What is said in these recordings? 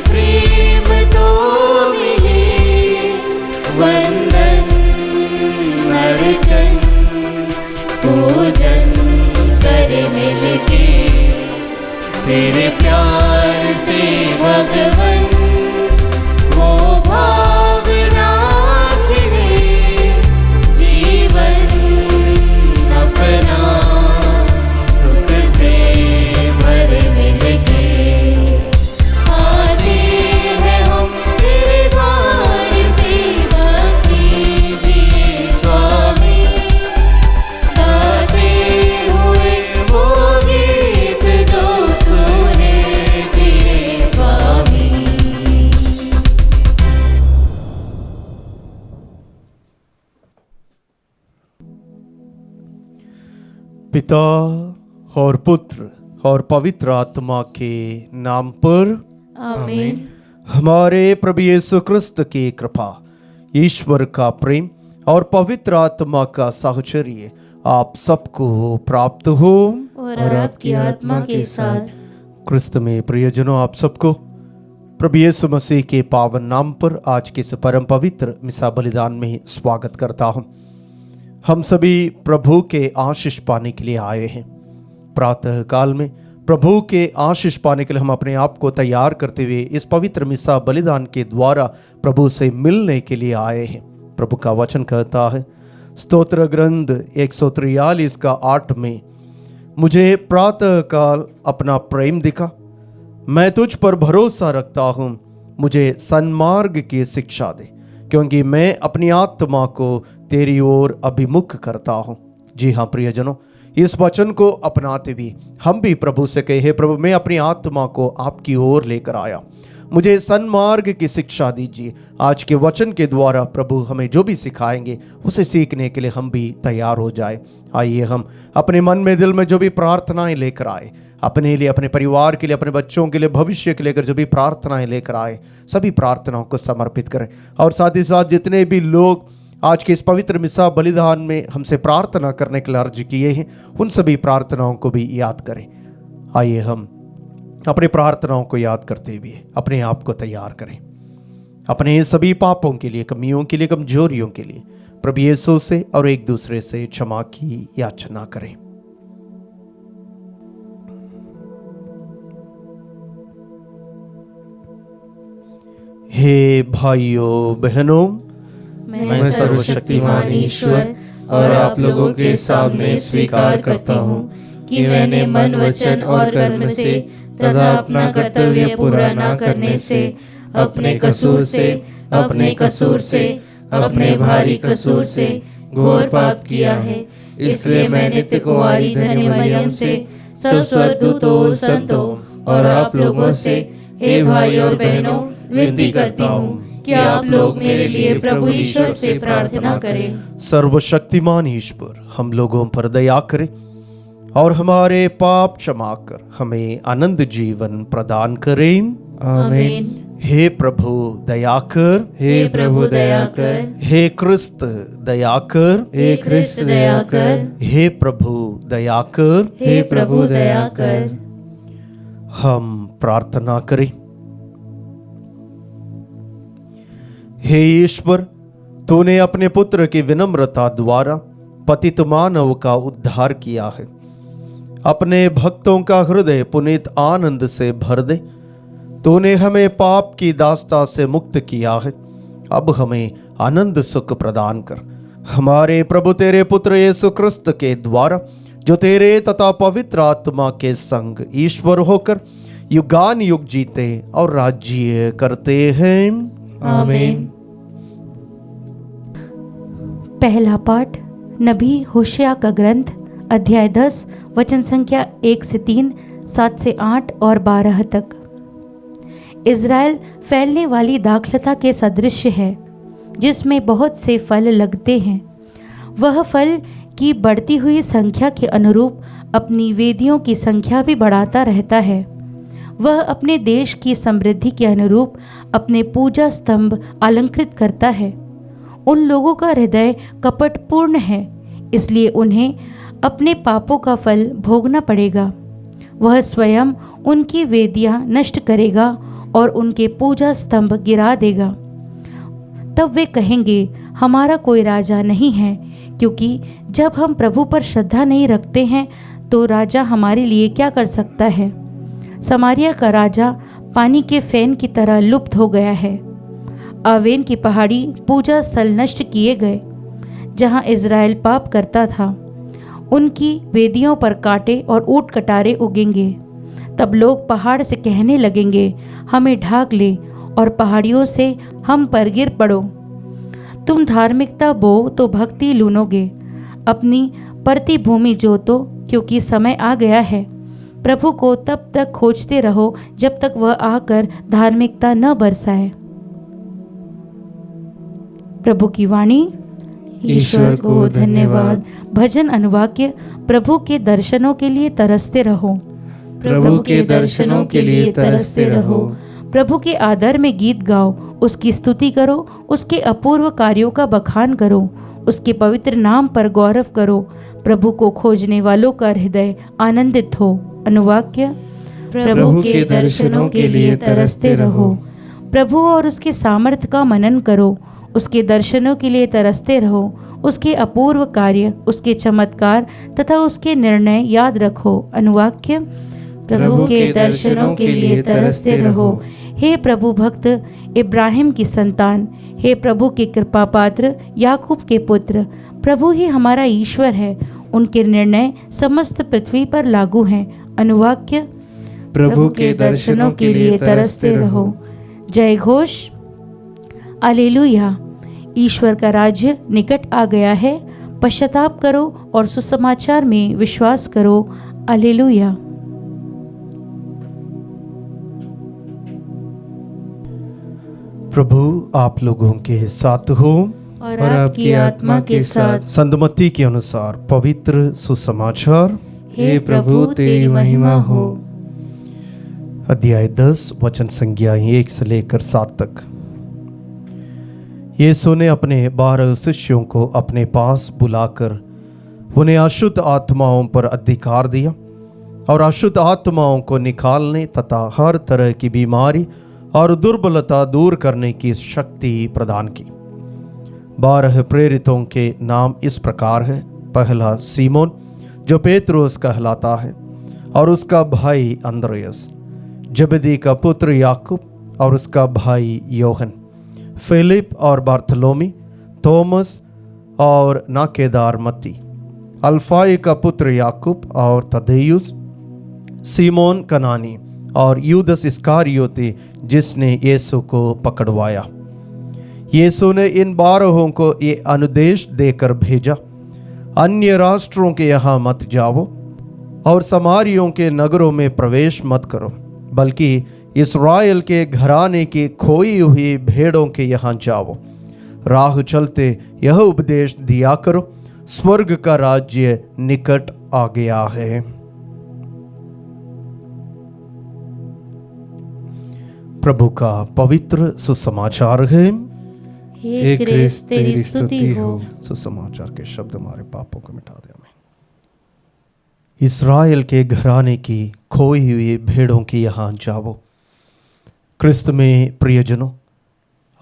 प्रेम तो मिले, वंदन अर्चन पूजन करे मिलके, तेरे प्यार से भगवन वो भाव राखिए, जीवन अपना सुख से भर मिलके। आते हैं हम तेरे द्वार पे भक्ति दिए स्वामी, गाते हुए वो गीत जो तूने दिए स्वामी। पिता और पुत्र और पवित्र आत्मा के नाम पर आमीन। हमारे प्रभु यीशु क्रिस्त की कृपा, ईश्वर का प्रेम और पवित्र आत्मा का साहचर्य आप सबको प्राप्त हो और आपकी आत्मा के साथ। क्रिस्त में प्रियजनों, आप सबको प्रभु यीशु मसीह के पावन नाम पर आज के इस परम पवित्र मिसा बलिदान में स्वागत करता हूं। हम सभी प्रभु के आशीष पाने के लिए आए हैं। प्रातः काल में प्रभु के आशीष पाने के लिए हम अपने आप को तैयार करते हुए इस पवित्र मिसा बलिदान के द्वारा प्रभु से मिलने के लिए आए हैं। प्रभु का वचन कहता है, स्तोत्र ग्रंथ 143 का 8 में, मुझे प्रातः काल अपना प्रेम दिखा, मैं तुझ पर भरोसा रखता हूँ, मुझे सन्मार्ग की शिक्षा दे, क्योंकि मैं अपनी आत्मा को तेरी ओर अभिमुख करता हूँ। जी हाँ प्रियजनों, इस वचन को अपनाते हुए हम भी प्रभु से कहे, हे प्रभु, मैं अपनी आत्मा को आपकी ओर लेकर आया, मुझे सन्मार्ग की शिक्षा दीजिए। आज के वचन के द्वारा प्रभु हमें जो भी सिखाएंगे उसे सीखने के लिए हम भी तैयार हो जाए। आइए हम अपने मन में, दिल में जो भी प्रार्थनाएं लेकर आए, अपने लिए, अपने परिवार के लिए, अपने बच्चों के लिए, भविष्य के लेकर जो भी प्रार्थनाएं लेकर आए, सभी प्रार्थनाओं को समर्पित करें। और साथ ही साथ जितने भी लोग आज के इस पवित्र मिसा बलिदान में हमसे प्रार्थना करने के लिए अर्ज किए हैं, उन सभी प्रार्थनाओं को भी याद करें। आइए हम अपने प्रार्थनाओं को याद करते हुए अपने आप को तैयार करें, अपने सभी पापों के लिए, कमियों के लिए, कमजोरियों के लिए प्रभु यीशु से और एक दूसरे से क्षमा की याचना करें। हे भाइयों बहनों, मैं सर्वशक्तिमान ईश्वर और आप लोगों के सामने स्वीकार करता हूँ कि मैंने मन, वचन और कर्म से तथा अपना कर्तव्य पूरा न करने से, अपने कसूर से, अपने भारी कसूर से घोर पाप किया है। इसलिए मैं नित्य कुंवारी धन्य मरियम से, सब स्वर्गदूतों, संतों और आप लोगों से, हे भाई और बहनों, विनती करती हूँ कि आप लोग मेरे लिए प्रभु ईश्वर से प्रार्थना करें। सर्वशक्तिमान ईश्वर हम लोगों पर दया करे और हमारे पाप क्षमा कर हमें आनंद जीवन प्रदान करें। आमीन। हे प्रभु दया कर, हे प्रभु दया कर, हे क्रिस्त दया कर, हे क्रिस्त दया कर, हे प्रभु दया कर। हे प्रभु दया कर। हम प्रार्थना करें। हे ईश्वर, तूने अपने पुत्र की विनम्रता द्वारा पतित मानव का उद्धार किया है। अपने भक्तों का हृदय पुनीत आनंद से भर दे। तूने हमें पाप की दास्ता से मुक्त किया है, अब हमें आनंद सुख प्रदान कर। हमारे प्रभु तेरे पुत्र यीशु क्रिस्त के द्वारा, जो तेरे तथा पवित्र आत्मा के संग ईश्वर होकर युगान युग जीते और राज्य करते हैं। आमीन। पहला पाठ नबी होशिया का ग्रंथ, अध्याय 10, वचन संख्या 1 से 3, 7 से 8 और 12 तक। इज़राइल फैलने वाली दाखलता के सदृश है, जिसमें बहुत से फल लगते हैं। वह फल की बढ़ती हुई संख्या के अनुरूप अपनी वेदियों की संख्या भी बढ़ाता रहता है। वह अपने देश की समृद्धि के अनुरूप अपने पूजा स्तंभ अलंकृत करता है। उन लोगों का हृदय कपटपूर्ण है, इसलिए उन्हें अपने पापों का फल भोगना पड़ेगा। वह स्वयं उनकी वेदियां नष्ट करेगा और उनके पूजा स्तंभ गिरा देगा। तब वे कहेंगे, हमारा कोई राजा नहीं है, क्योंकि जब हम प्रभु पर श्रद्धा नहीं रखते हैं तो राजा हमारे लिए क्या कर सकता है। समारिया का राजा पानी के फैन की तरह लुप्त हो गया है। आवेन की पहाड़ी पूजा स्थल नष्ट किए गए, जहां इज़राइल पाप करता था। उनकी वेदियों पर कांटे और ऊंट कटारे उगेंगे। तब लोग पहाड़ से कहने लगेंगे, हमें ढाक ले, और पहाड़ियों से हम पर गिर पड़ो। तुम धार्मिकता बो तो भक्ति लूनोगे, अपनी परती भूमि जोतो, क्योंकि समय आ गया है। प्रभु को तब तक खोजते रहो जब तक वह आकर धार्मिकता न बरसाए। प्रभु की वाणी। ईश्वर को धन्यवाद। भजन अनुवाक्य। प्रभु के दर्शनों के लिए तरसते रहो। प्रभु के दर्शनों के लिए तरसते रहो। प्रभु के आदर में गीत गाओ, उसकी स्तुति करो, उसके अपूर्व कार्यों का बखान करो, उसके पवित्र नाम पर गौरव करो। प्रभु को खोजने वालों का हृदय आनंदित हो। अनुवाक्य। प्रभु के दर्शनों के लिए तरसते रहो। प्रभु और उसके सामर्थ्य का मनन करो, उसके दर्शनों के लिए तरसते रहो। उसके अपूर्व कार्य, उसके चमत्कार तथा उसके निर्णय याद रखो। अनुवाक्य। प्रभु के दर्शनों के लिए तरसते रहो। हे प्रभु भक्त इब्राहिम की संतान, हे प्रभु के कृपा पात्र याकूब के पुत्र, प्रभु ही हमारा ईश्वर है, उनके निर्णय समस्त पृथ्वी पर लागू हैं। अनुवाक्य। प्रभु के दर्शनों के लिए तरसते रहो। जय घोष। हालेलुया। ईश्वर का राज्य निकट आ गया है। पश्चाताप करो और सुसमाचार में विश्वास करो। हालेलुया। प्रभु आप लोगों के साथ हो और आपकी आत्मा के साथ। संतमत्ती के अनुसार पवित्र सुसमाचार। हे प्रभु तेरी महिमा हो। अध्याय 10 वचन संज्ञा 1 से लेकर 7 तक। यीशु ने अपने 12 शिष्यों को अपने पास बुलाकर उन्हें अशुद्ध आत्माओं पर अधिकार दिया और अशुद्ध आत्माओं को निकालने तथा हर तरह की बीमारी और दुर्बलता दूर करने की शक्ति प्रदान की। 12 प्रेरितों के नाम इस प्रकार है। पहला सीमोन, जो पेत्रोस कहलाता है, और उसका भाई अंद्रयास, जबदी का पुत्र याकूब और उसका भाई योहन, फिलिप और बार्थलोमी, थॉमस और नाकेदार मत्ती, अल्फाई का पुत्र याकूब और तदेयुस, सीमोन कनानी और यूदस इस्कारियोती जिसने यीशु को पकड़वाया। यीशु ने इन 12 को ये अनुदेश देकर भेजा, अन्य राष्ट्रों के यहाँ मत जाओ और समारियों के नगरों में प्रवेश मत करो, बल्कि इस्राएल के घराने की खोई हुई भेड़ों के यहाँ जाओ। राह चलते यह उपदेश दिया करो, स्वर्ग का राज्य निकट आ गया है। प्रभु का पवित्र सुसमाचार है। हे क्रिस्त तेरी स्तुति हो। सुसमाचार के शब्द हमारे पापों को मिटा दे। हमें इस्राएल के घराने की खोई हुई भेड़ों की यहाँ जाओ। क्रिस्त में प्रियजनों,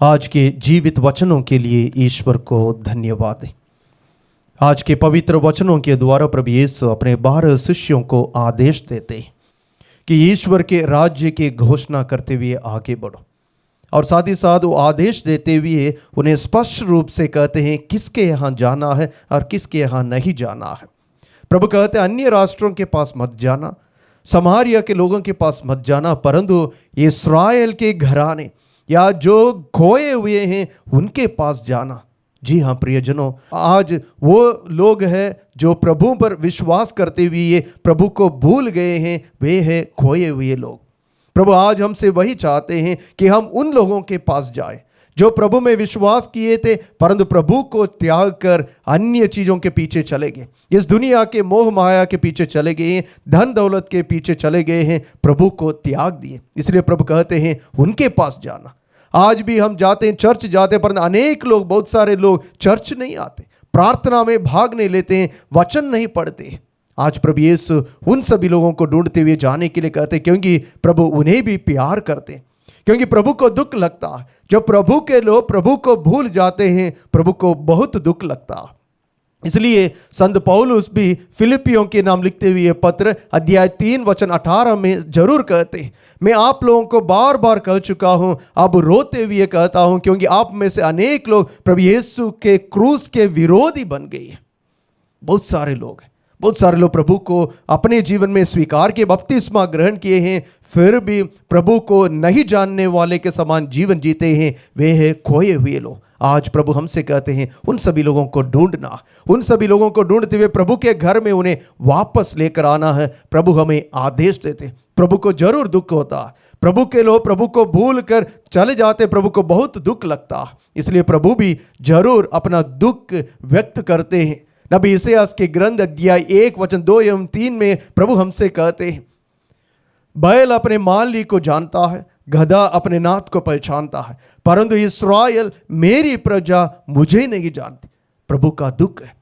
आज के जीवित वचनों के लिए ईश्वर को धन्यवाद दें। आज के पवित्र वचनों के द्वारा प्रभु यीशु अपने 12 शिष्यों को आदेश देते हैं कि ईश्वर के राज्य की घोषणा करते हुए आगे बढ़ो, और साथ ही साथ वो आदेश देते हुए उन्हें स्पष्ट रूप से कहते हैं किसके यहाँ जाना है और किसके यहाँ नहीं जाना है। प्रभु कहते हैं अन्य राष्ट्रों के पास मत जाना, समारिया के लोगों के पास मत जाना, परंतु इस्राएल के घराने या जो खोए हुए हैं उनके पास जाना। जी हाँ प्रियजनों, आज वो लोग हैं जो प्रभु पर विश्वास करते हुए प्रभु को भूल गए हैं, वे हैं खोए हुए लोग। प्रभु आज हमसे वही चाहते हैं कि हम उन लोगों के पास जाएं जो प्रभु में विश्वास किए थे, परंतु प्रभु को त्याग कर अन्य चीज़ों के पीछे चले गए, इस दुनिया के मोह माया के पीछे चले गए हैं, धन दौलत के पीछे चले गए हैं, प्रभु को त्याग दिए। इसलिए प्रभु कहते हैं उनके पास जाना। आज भी हम जाते हैं, चर्च जाते हैं, परंतु अनेक लोग, बहुत सारे लोग चर्च नहीं आते, प्रार्थना में भाग नहीं लेते हैं, वचन नहीं पढ़ते। आज प्रभु यीशु उन सभी लोगों को ढूंढते हुए जाने के लिए कहते हैं, क्योंकि प्रभु उन्हें भी प्यार करते हैं, क्योंकि प्रभु को दुख लगता है। जब प्रभु के लोग प्रभु को भूल जाते हैं, प्रभु को बहुत दुख लगता है। इसलिए संत पौलुस भी फिलिपियों के नाम लिखते हुए पत्र अध्याय 3 वचन 18 में जरूर कहते हैं, मैं आप लोगों को बार बार कह चुका हूं, अब रोते हुए कहता हूं, क्योंकि आप में से अनेक लोग प्रभु यीशु के क्रूस के विरोधी बन गए हैं। बहुत सारे लोग प्रभु को अपने जीवन में स्वीकार के बपतिस्मा ग्रहण किए हैं, फिर भी प्रभु को नहीं जानने वाले के समान जीवन जीते हैं। वे हैं खोए हुए लोग। आज प्रभु हमसे कहते हैं उन सभी लोगों को ढूंढना, उन सभी लोगों को ढूंढते हुए प्रभु के घर में उन्हें वापस लेकर आना है। प्रभु हमें आदेश देते। प्रभु को जरूर दुख होता, प्रभु के लोग प्रभु को भूल कर चले जाते, प्रभु को बहुत दुख लगता। इसलिए प्रभु भी जरूर अपना दुख व्यक्त करते हैं। नबी यशायाह के ग्रंथ अध्याय 1 वचन 2 एवं 3 में प्रभु हमसे कहते हैं, बैल अपने माली को जानता है, गधा अपने नाथ को पहचानता है, परंतु इस्राएल मेरी प्रजा मुझे नहीं जानती। प्रभु का दुख है।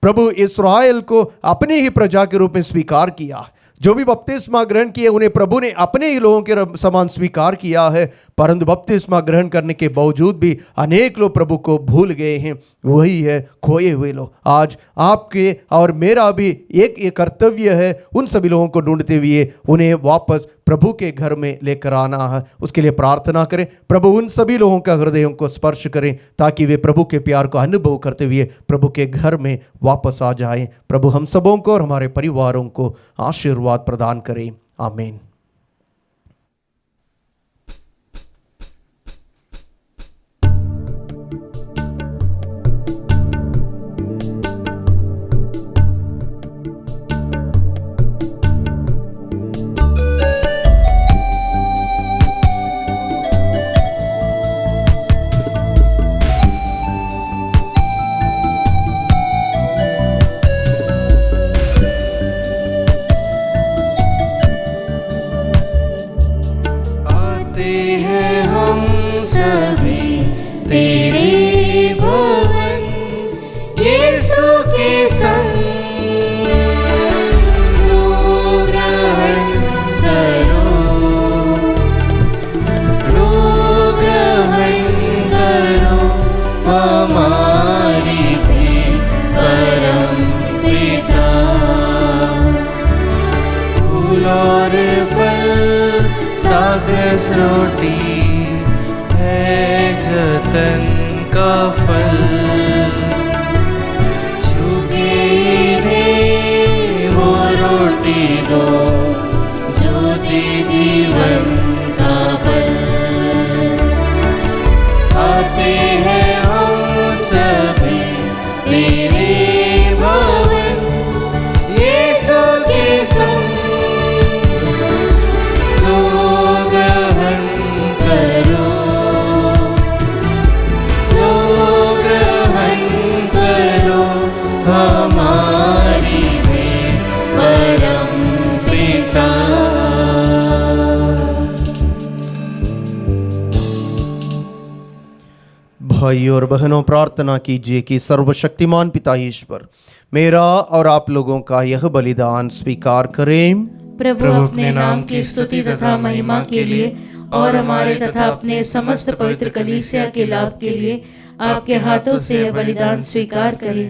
प्रभु इस्राएल को अपनी ही प्रजा के रूप में स्वीकार किया। जो भी बपतिस्मा ग्रहण किए उन्हें प्रभु ने अपने ही लोगों के समान स्वीकार किया है, परंतु बपतिस्मा ग्रहण करने के बावजूद भी अनेक लोग प्रभु को भूल गए हैं। वही है खोए हुए लोग। आज आपके और मेरा भी एक कर्तव्य है, उन सभी लोगों को ढूंढते हुए उन्हें वापस प्रभु के घर में लेकर आना है। उसके लिए प्रार्थना करें, प्रभु उन सभी लोगों का हृदयों को स्पर्श करें ताकि वे प्रभु के प्यार को अनुभव करते हुए प्रभु के घर में वापस आ जाएं। प्रभु हम सबों को और हमारे परिवारों को आशीर्वाद प्रदान करें। आमीन। रोटी है जतन का फल, चुगे ने वो रोटी दो जो दे जीवन का बल। आते हैं हम सभी तेरे भवन, यीशु के संग भाई और बहनों, प्रार्थना कीजिए कि सर्वशक्तिमान पिता ईश्वर मेरा और आप लोगों का यह बलिदान स्वीकार करें। प्रभु अपने नाम की स्तुति तथा महिमा के लिए और हमारे तथा अपने समस्त पवित्र कलीसिया के लाभ के लिए आपके हाथों से यह बलिदान स्वीकार करें।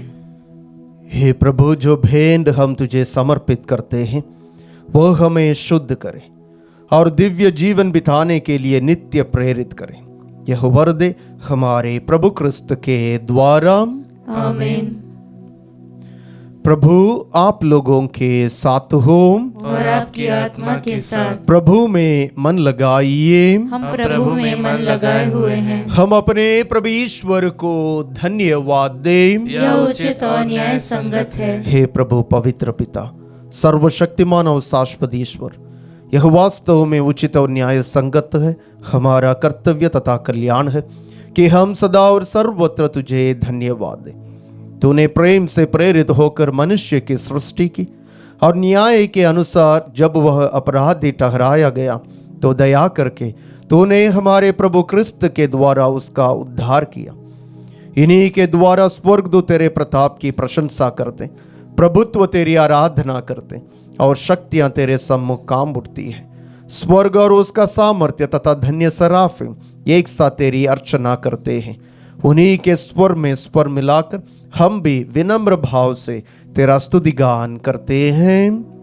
हे प्रभु, जो भेंट हम तुझे समर्पित करते हैं वो हमें शुद्ध करे और दिव्य जीवन बिताने के लिए नित्य प्रेरित करे। यह वर दे हमारे प्रभु क्रिस्त के द्वारा। आमीन। प्रभु आप लोगों के साथ हो और आपकी आत्मा के साथ। प्रभु में मन लगाइए। हम प्रभु में मन लगाए हुए हैं। हम अपने प्रभु ईश्वर को धन्यवाद दें। यह उचित और न्याय संगत है। हे प्रभु पवित्र पिता, सर्वशक्तिमान और शाश्वत ईश्वर, यह वास्तव में उचित और न्याय संगत है, हमारा कर्तव्य तथा कल्याण है कि हम सदा और सर्वत्र तुझे धन्यवाद दें। तूने प्रेम से प्रेरित होकर मनुष्य की सृष्टि की और न्याय के अनुसार जब वह अपराधी ठहराया गया तो दया करके तूने हमारे प्रभु क्रिस्त के द्वारा उसका उद्धार किया। इन्हीं के द्वारा स्वर्गदूत तेरे प्रताप की प्रशंसा करते, प्रभुत्व तेरी आराधना करते और शक्तियां तेरे सम्मुख काम उठती है। स्वर्ग और उसका सामर्थ्य तथा धन्य सराफिम एक साथ तेरी अर्चना करते हैं। उन्हीं के स्वर में स्वर मिलाकर हम भी विनम्र भाव से तेरा स्तुति गान करते हैं।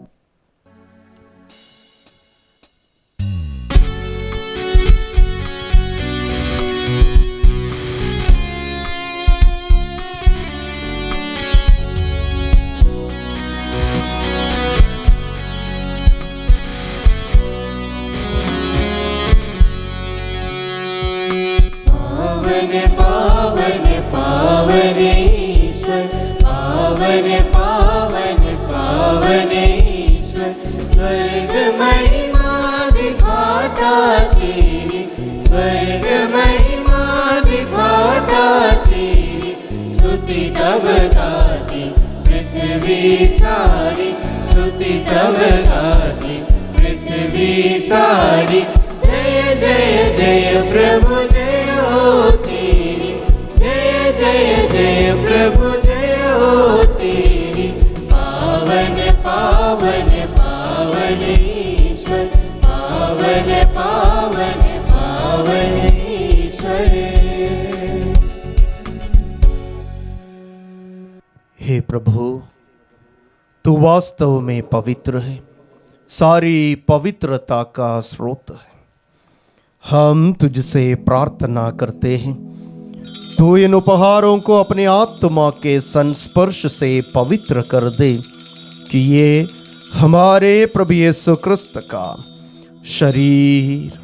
पावन पावन ईश्वर, पावन पावन पावन ईश्वर, स्वर्ग महिमा दिखाता तेरी, स्वर्ग महिमा दिखाता तेरी, स्तुति तब गाती पृथ्वी सारी, स्तुति तब गाती पृथ्वी सारी। जय जय जय प्रभु जय हो तेरी, जय जय जय प्रभु जय हो तेरी। पावन पावन पावन ईश्वर, पावन पावन पावन ईश्वर। हे प्रभु, तू वास्तव में पवित्र है, सारी पवित्रता का स्रोत है। हम तुझसे प्रार्थना करते हैं, तू इन उपहारों को अपने आत्मा के संस्पर्श से पवित्र कर दे, कि ये हमारे प्रभु यीशु क्रिस्त का शरीर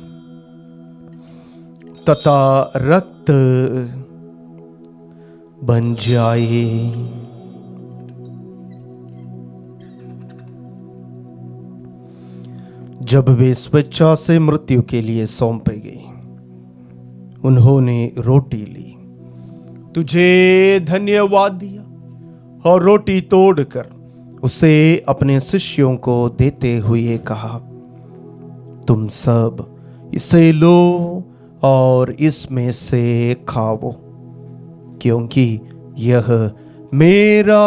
तथा रक्त बन जाए। जब वे स्वेच्छा से मृत्यु के लिए सौंपे गए, उन्होंने रोटी ली, तुझे धन्यवाद दिया और रोटी तोड़कर उसे अपने शिष्यों को देते हुए कहा, तुम सब इसे लो और इसमें से खाओ, क्योंकि यह मेरा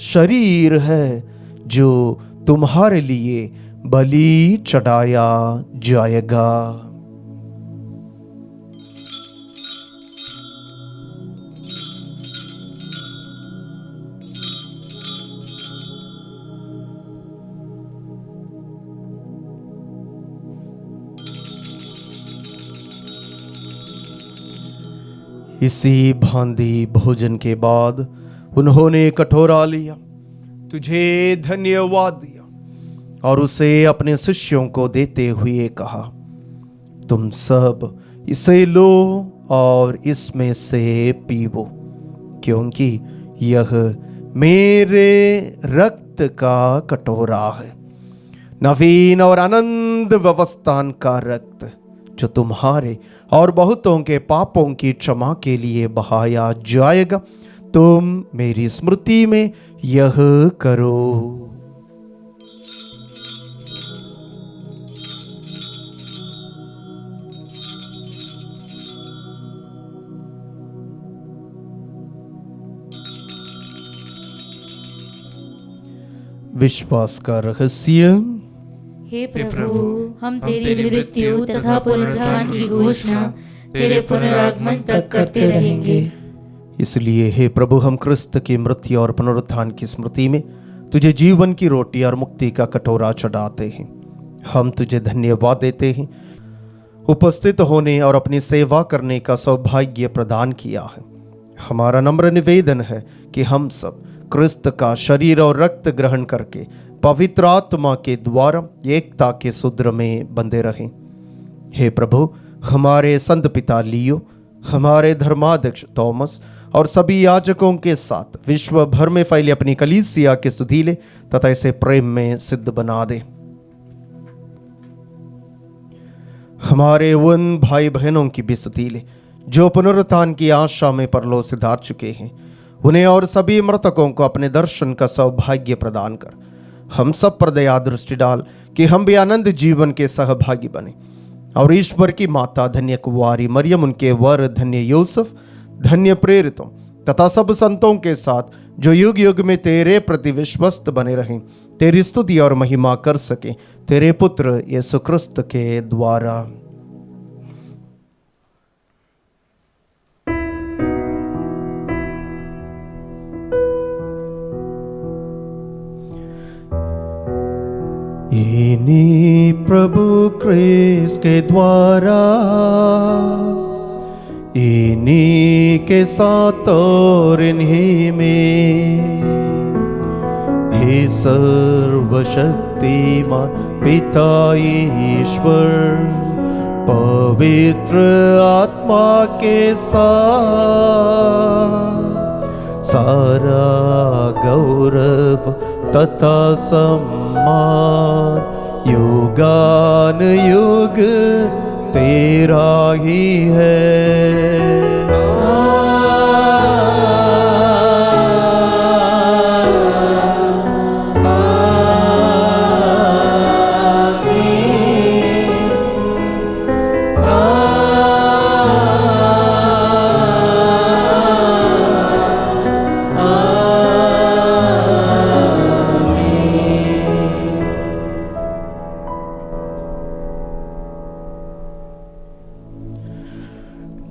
शरीर है जो तुम्हारे लिए बलि चढ़ाया जाएगा। इसी भांति भोजन के बाद उन्होंने कटोरा लिया, तुझे धन्यवाद दिया और उसे अपने शिष्यों को देते हुए कहा, तुम सब इसे लो और इसमें से पीवो, क्योंकि यह मेरे रक्त का कटोरा है, नवीन और आनंद व्यवस्थान का रक्त, जो तुम्हारे और बहुतों के पापों की क्षमा के लिए बहाया जाएगा। तुम मेरी स्मृति में यह करो। विश्वास का रहस्य। हे प्रभु, हम तेरी मृत्यु तथा पुनरुत्थान की घोषणा तेरे पुनरागमन तक करते रहेंगे। इसलिए हे प्रभु, हम क्रिस्त की मृत्यु और पुनरुत्थान की स्मृति में तुझे जीवन की रोटी और मुक्ति का कटोरा चढ़ाते हैं। हम तुझे धन्यवाद देते हैं, उपस्थित होने और अपनी सेवा करने का सौभाग्य प्रदान किया है। हमारा नम्र निवेदन है कि हम सब क्रिस्त का शरीर और रक्त ग्रहण करके पवित्र आत्मा के द्वारा एकता के सूत्र में बंधे रहें। हे प्रभु, हमारे संत पिता लियो, हमारे धर्माध्यक्ष थॉमस और सभी याजकों के साथ विश्व भर में फैली अपनी कलीसिया के सुधीले तथा इसे प्रेम में सिद्ध बना दे। हमारे उन भाई बहनों की भी सुधीले जो पुनरुत्थान की आशा में परलोक सिधार चुके हैं, उन्हें और सभी मृतकों को अपने दर्शन का सौभाग्य प्रदान कर हम सब पर दया दृष्टि डाल कि हम भी आनंद जीवन के सहभागी बने। और ईश्वर की माता धन्य कुंवारी मरियम, उनके वर धन्य यूसुफ, धन्य प्रेरितों तथा सब संतों के साथ जो युग युग में तेरे प्रति विश्वस्त बने रहें, तेरी स्तुति और महिमा कर सके, तेरे पुत्र यीशु क्रिस्त के द्वारा। इन्हीं प्रभु क्रिस्त के द्वारा, इन्हीं के साथ और इन्हीं में, हे सर्वशक्तिमान पिता ईश्वर, पवित्र आत्मा के साथ सारा गौरव तथा सम्मान युगान युग तेरा ही है।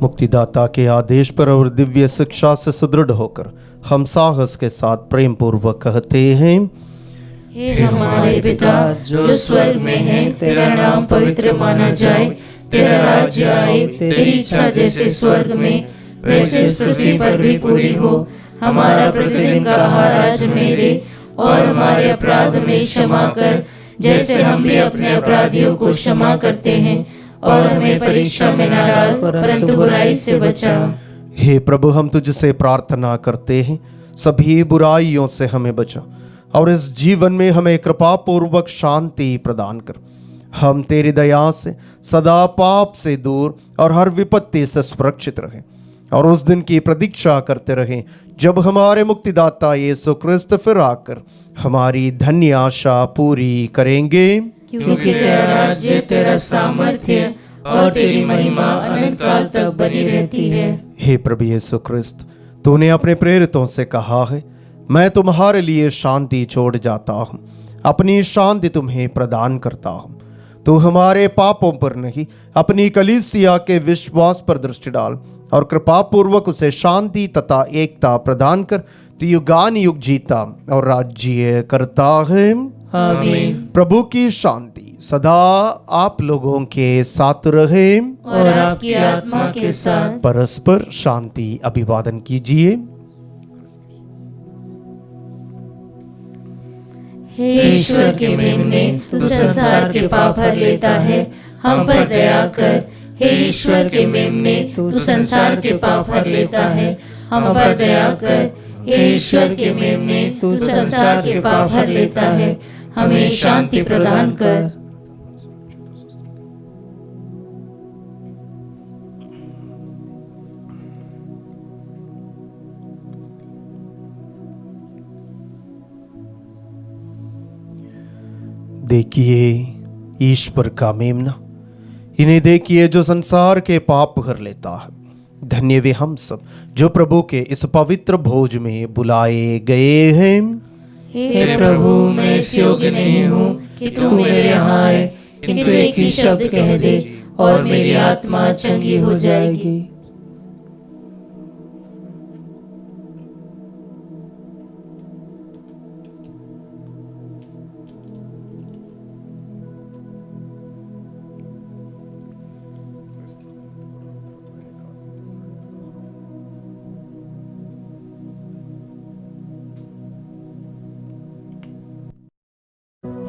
मुक्तिदाता के आदेश पर और दिव्य शिक्षा से सुदृढ़ होकर हम साहस के साथ प्रेम पूर्वक कहते हैं, हे हमारे पिता जो स्वर्ग में है, तेरा नाम पवित्र माना जाए, तेरा राज्य आए, तेरी इच्छा जैसे स्वर्ग में वैसे इस पृथ्वी पर भी पूरी हो। हमारा प्रतिदिन का आहार आज हमें दे और हमारे अपराध में क्षमा कर, जैसे हम भी अपने अपराधियों को क्षमा करते हैं, और हमें परीक्षा में न डाल परंतु बुराई से बचा। हे प्रभु, हम तुझसे प्रार्थना करते हैं, सभी बुराइयों से हमें बचा और इस जीवन में हमें कृपा पूर्वक शांति प्रदान कर। हम तेरी दया से सदा पाप से दूर और हर विपत्ति से सुरक्षित रहें और उस दिन की प्रतीक्षा करते रहें जब हमारे मुक्तिदाता यीशु क्रिस्त फिर आकर हमारी धन्य आशा पूरी करेंगे। क्योंकि तेरा राज्य, तेरा सामर्थ्य और तेरी महिमा अनंत काल तक बनी रहती है। हे प्रभु यीशु क्रिस्त, तूने अपने प्रेरितों से कहा है, मैं तुम्हारे लिए शांति छोड़ जाता हूँ, अपनी शांति तुम्हें प्रदान करता हूँ। तू हमारे पापों पर नहीं, अपनी कलीसिया के विश्वास पर दृष्टि डाल और कृपा पूर्वक उसे शांति तथा एकता प्रदान कर। तू युगान युग जीता और राज्य करता है। आमीन। प्रभु की शांति सदा आप लोगों के साथ रहे और आपकी आत्मा के साथ। परस्पर शांति अभिवादन कीजिए। हे ईश्वर के मेमने, तू संसार के पाप हर लेता है, हम पर दया कर। हे ईश्वर के मेमने, तू संसार के पाप हर लेता है, हम पर दया कर। हे ईश्वर के मेमने, तू संसार के पाप हर लेता है, हमें शांति प्रदान कर। देखिए ईश्वर का मेमना, इन्हें देखिए जो संसार के पाप हर लेता है। धन्य वे हम सब जो प्रभु के इस पवित्र भोज में बुलाए गए हैं। हे प्रभु, मैं इस योग्य नहीं हूँ कि तू मेरे यहाँ आए, किंतु एक ही शब्द कह दे और मेरी आत्मा चंगी हो जाएगी।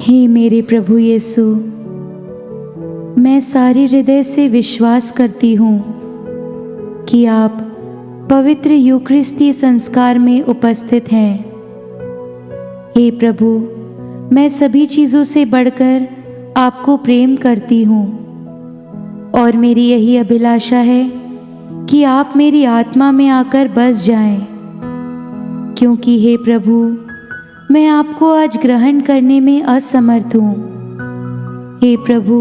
हे मेरे प्रभु यीशु, मैं सारे हृदय से विश्वास करती हूँ कि आप पवित्र यूकरिस्ती संस्कार में उपस्थित हैं। हे प्रभु, मैं सभी चीज़ों से बढ़कर आपको प्रेम करती हूँ और मेरी यही अभिलाषा है कि आप मेरी आत्मा में आकर बस जाएं, क्योंकि हे प्रभु, मैं आपको आज ग्रहण करने में असमर्थ हूँ। हे प्रभु,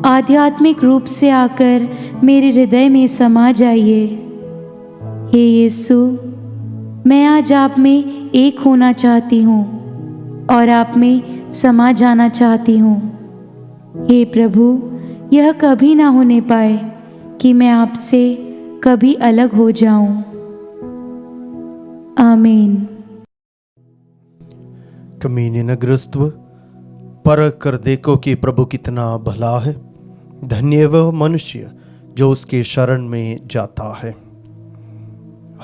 आध्यात्मिक रूप से आकर मेरे हृदय में समा जाइए। हे यीशु, मैं आज आप में एक होना चाहती हूँ और आप में समा जाना चाहती हूँ। हे प्रभु, यह कभी ना होने पाए कि मैं आपसे कभी अलग हो जाऊं। आमीन। कम्युनियन अग्रस्तव परख कर देखो कि प्रभु कितना भला है। धन्य वह मनुष्य जो उसके शरण में जाता है।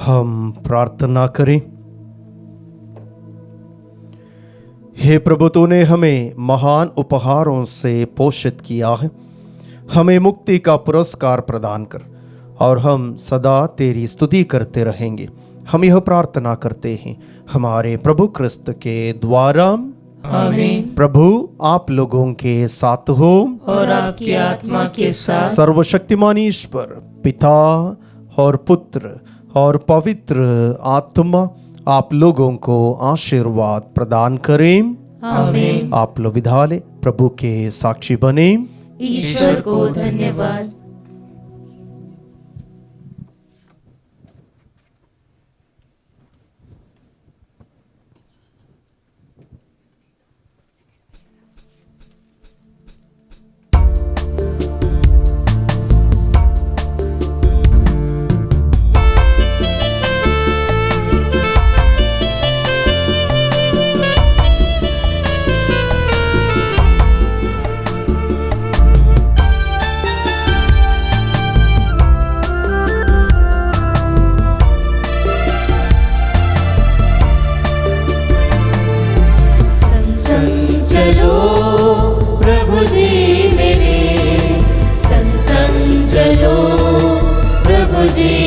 हम प्रार्थना करें। हे प्रभु, तूने हमें महान उपहारों से पोषित किया है। हमें मुक्ति का पुरस्कार प्रदान कर और हम सदा तेरी स्तुति करते रहेंगे। हम यह प्रार्थना करते हैं हमारे प्रभु क्रिस्त के द्वारा। आमीन। प्रभु आप लोगों के साथ हो और आपकी आत्मा के साथ। सर्वशक्तिमान ईश्वर पिता और पुत्र और पवित्र आत्मा आप लोगों को आशीर्वाद प्रदान करें। आमीन। आप लोग विधा ले, प्रभु के साक्षी बने। ईश्वर को धन्यवाद। जी